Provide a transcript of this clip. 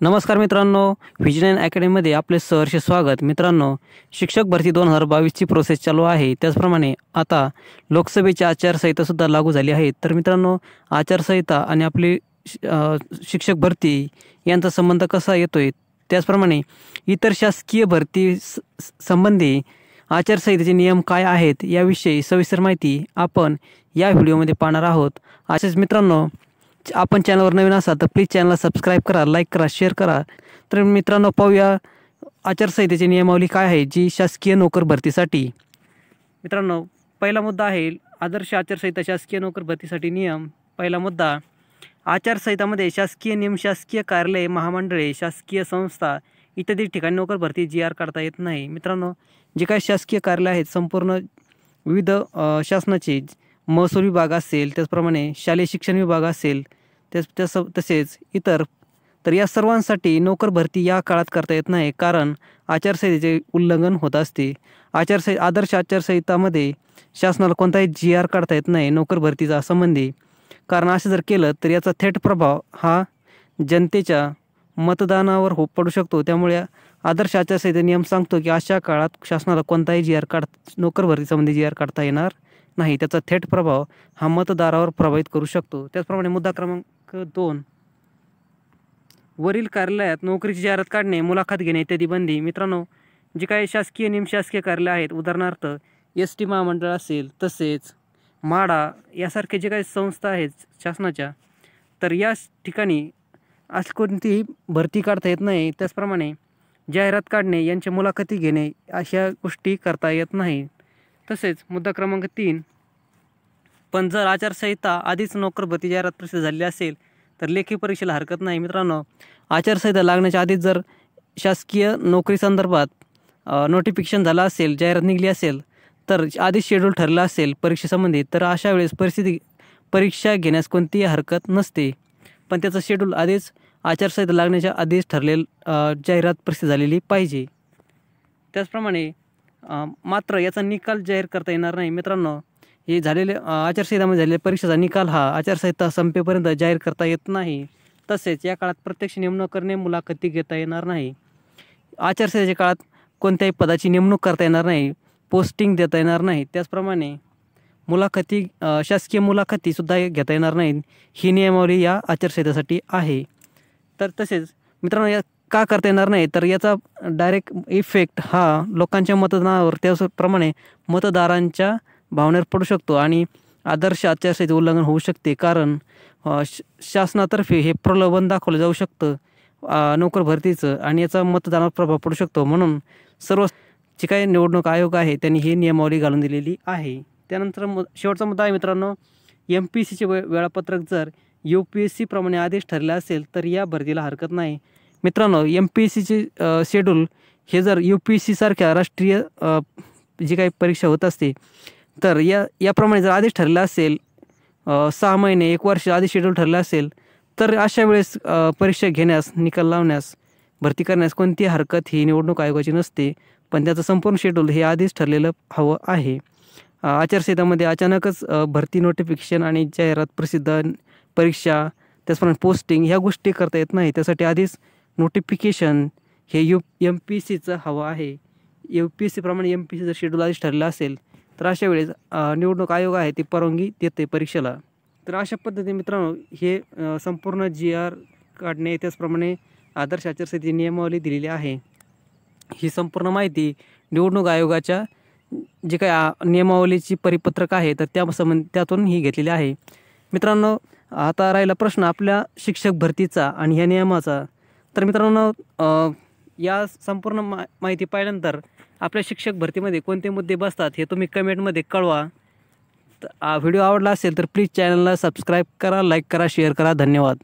नमस्कार मित्रांनो, व्हिजन अकॅडमीमध्ये आपले सहर्ष स्वागत। मित्रांनो, शिक्षक भरती 2022ची प्रोसेस चालू आहे। त्याचप्रमाणे आता लोकसभेची आचारसंहितासुद्धा लागू झाली आहे। तर मित्रांनो, आचारसंहिता आणि आपली शिक्षक भरती यांचा संबंध कसा येतोय, त्याचप्रमाणे इतर शासकीय भरती संबंधी आचारसंहितेचे नियम काय आहेत याविषयी सविस्तर माहिती आपण या व्हिडिओमध्ये पाहणार आहोत। असेच मित्रांनो, आपण चॅनलवर नवीन असाल तर प्लीज चॅनलला सबस्क्राईब करा, लाईक करा, शेअर करा। तर मित्रांनो, पाहूया आचारसंहितेची नियमावली काय आहे जी शासकीय नोकर भरतीसाठी। मित्रांनो, पहिला मुद्दा आहे आदर्श आचारसंहिता शासकीय नोकर भरतीसाठी नियम। पहिला मुद्दा, आचारसंहितामध्ये शासकीय नियम, शासकीय कार्यालये, महामंडळे, शासकीय संस्था इत्यादी ठिकाणी नोकर भरती GR काढता येत नाही। मित्रांनो, जे काही शासकीय कार्यालय आहेत, संपूर्ण विविध शासनाचे महसूल विभाग असेल, त्याचप्रमाणे शालेय शिक्षण विभाग असेल, तसेच इतर, तर या सर्वांसाठी नोकर भरती या काळात करता येत नाही, कारण आचारसंहितेचे उल्लंघन होत असते। आदर्श आचारसंहितामध्ये शासनाला कोणताही GR काढता येत नाही नोकर भरतीचा संबंधी, कारण असं जर केलं तर याचा थेट प्रभाव हा जनतेच्या मतदानावर पडू शकतो। त्यामुळे आदर्श आचारसंहिता नियम सांगतो की अशा काळात शासनाला कोणताही नोकर भरती संबंधी GR काढता येणार नाही। त्याचा थेट प्रभाव हा मतदारावर प्रभावित करू शकतो। त्याचप्रमाणे मुद्दा क्रमांक 2, वरील कार्यालयात नोकरीची जाहिरात काढणे, मुलाखत घेणे इत्यादी बंदी। मित्रांनो, जे काही शासकीय नियम, शासकीय कार्यालय आहेत, उदाहरणार्थ ST महामंडळ असेल, तसेच म्हाडा यासारखे जे काही संस्था आहेत शासनाच्या, तर या ठिकाणी असं कोणतीही भरती काढता येत नाही। त्याचप्रमाणे जाहिरात काढणे, यांच्या मुलाखती घेणे अशा गोष्टी करता येत नाही। तसेच मुद्दा क्रमांक 3, पण जर आचारसंहिता आधीच नोकर भरती जाहिरात प्रसिद्ध झालेली असेल तर लेखी परीक्षेला हरकत नाही। मित्रांनो, आचारसंहिता लागण्याच्या आधीच जर शासकीय नोकरी संदर्भात नोटिफिकेशन झालं असेल, जाहिरात निघली असेल, तर आधीच शेड्यूल ठरलं असेल परीक्षेसंबंधी, तर अशा वेळेस परीक्षा घेण्यास कोणतीही हरकत नसते। पण त्याचं शेड्यूल आधीच आचारसंहिता लागण्याच्या आधीच ठरलेलं जाहिरात प्रसिद्ध झालेली पाहिजे। त्याचप्रमाणे मात्र याचा निकाल जाहीर करता येणार नाही। मित्रांनो, हे झालेले आचारसंहितामध्ये झालेल्या परीक्षेचा निकाल हा आचारसंहिता संपेपर्यंत जाहीर करता येत नाही। तसेच या काळात प्रत्यक्ष नेमणूक करणे, मुलाखती घेता येणार नाही। आचारसंहितेच्या काळात कोणत्याही पदाची नेमणूक करता येणार नाही, पोस्टिंग देता येणार नाही। त्याचप्रमाणे शासकीय मुलाखतीसुद्धा घेता येणार नाहीत। ही नियमावली या आचारसंहितेसाठी आहे। तर तसेच मित्रांनो, या का करता येणार नाही, तर याचा डायरेक्ट इफेक्ट हा लोकांच्या मतदानावर, त्याचप्रमाणे मतदारांच्या भावनेवर पडू शकतो आणि आदर्श आचारसंहिते उल्लंघन होऊ शकते, कारण शासनातर्फे हे प्रलोभन दाखवलं जाऊ शकतं नोकर भरतीचं, आणि याचा मतदानावर प्रभाव पडू शकतो। म्हणून सर्व जे काही निवडणूक आयोग आहे त्यांनी ही नियमावली घालून दिलेली आहे। त्यानंतर शेवटचा मुद्दा आहे मित्रांनो, MPSCचे वेळापत्रक जर UPSC प्रमाणे आदेश ठरले असेल तर या भरतीला हरकत नाही। मित्रांनो, MPSCचे शेड्यूल हे जर UPSC सारख्या राष्ट्रीय जी काही परीक्षा होत असते, तर याप्रमाणे जर आदेश ठरला असेल, 6 महिने 1 वर्ष आधी शेड्यूल ठरलं असेल, तर अशा वेळेस परीक्षा घेण्यास, निकाल लावण्यास, भरती करण्यास कोणतीही हरकत ही निवडणूक आयोगाची नसते। पण त्याचं संपूर्ण शेड्यूल हे आधीच ठरलेलं हवं आहे। आचारसंहितामध्ये अचानकच भरती नोटिफिकेशन आणि जाहिरात प्रसिद्ध, परीक्षा, त्याचप्रमाणे पोस्टिंग ह्या गोष्टी करता येत नाही। त्यासाठी आधीच नोटिफिकेशन हे MPSCचं हवं आहे। UPSC प्रमाणे MPSC जर शेड्यूल आधीच ठरलं असेल तर अशा वेळेस निवडणूक आयोग आहे ती परवानगी देते परीक्षेला। तर अशा पद्धतीने मित्रांनो, हे संपूर्ण GR काढणे, त्याचप्रमाणे आदर्श आचारसंहितेची नियमावली दिलेली आहे। ही संपूर्ण माहिती निवडणूक आयोगाच्या जे काही नियमावलीची परिपत्रक आहे तर त्यातून ही घेतलेली आहे। मित्रांनो, आता राहिला प्रश्न आपल्या शिक्षक भरतीचा आणि ह्या नियमाचा। तर मित्रांनो, या संपूर्ण माहिती पाहिल्यानंतर आपल्या शिक्षक भरतीमध्ये कोणते मुद्दे बसतात हे तुम्ही कमेंटमध्ये कळवा। व्हिडिओ आवडला असेल तर प्लीज चॅनलला सबस्क्राईब करा, लाईक करा, शेअर करा। धन्यवाद।